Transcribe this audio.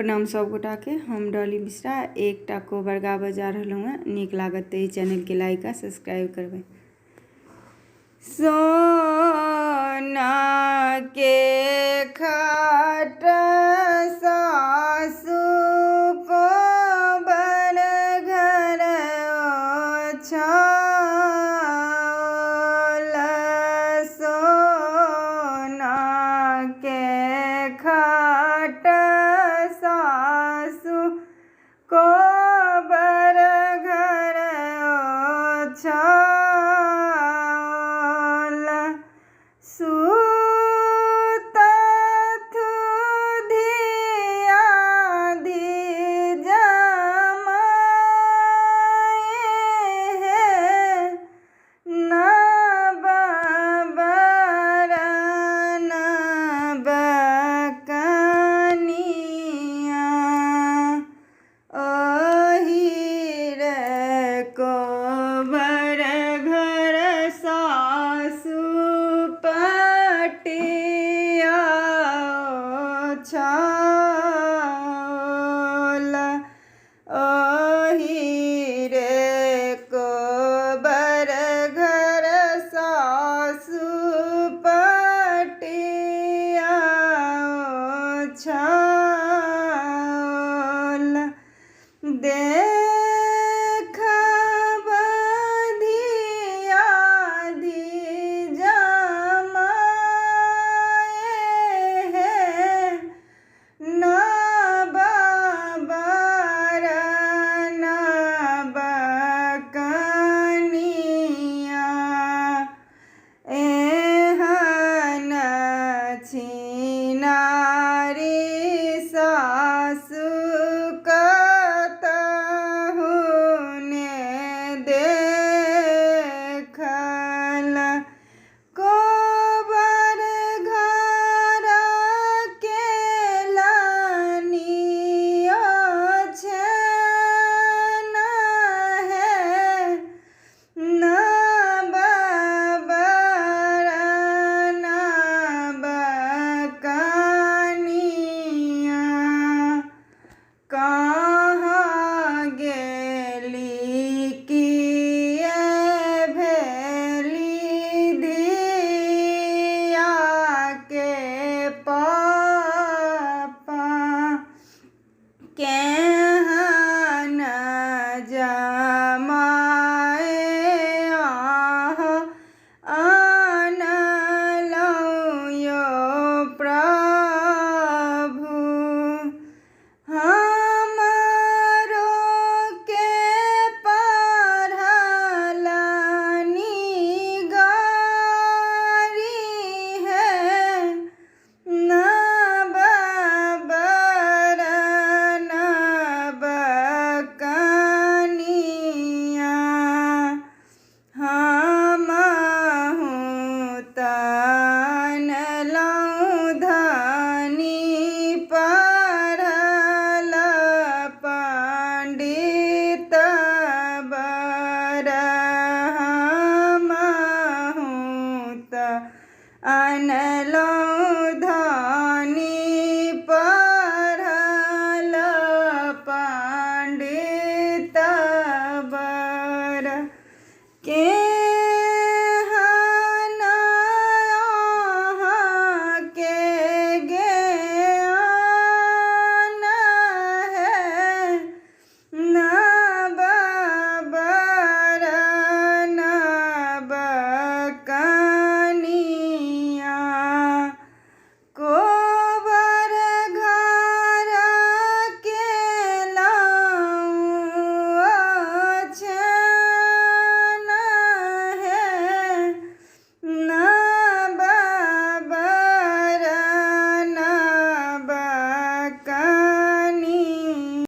प्रणाम सब गोटा के। हम डॉली मिश्रा एकटा कोबर गाबऽ जा रहा हूँ। नीक लागत तो चैनल के लाइक आ सब्सक्राइब करबे। सोना के खाट सासु को बर घर ओछाल। सोना के खाट सासु को बर घर ओछाल। सुतत धिया धी जमाए है ना बाबर ना बकनिया। ओहिर कोबर घर सासु पटिया ओछाल। ओहिर कोबर घर सासु पटिया ओछाल। दे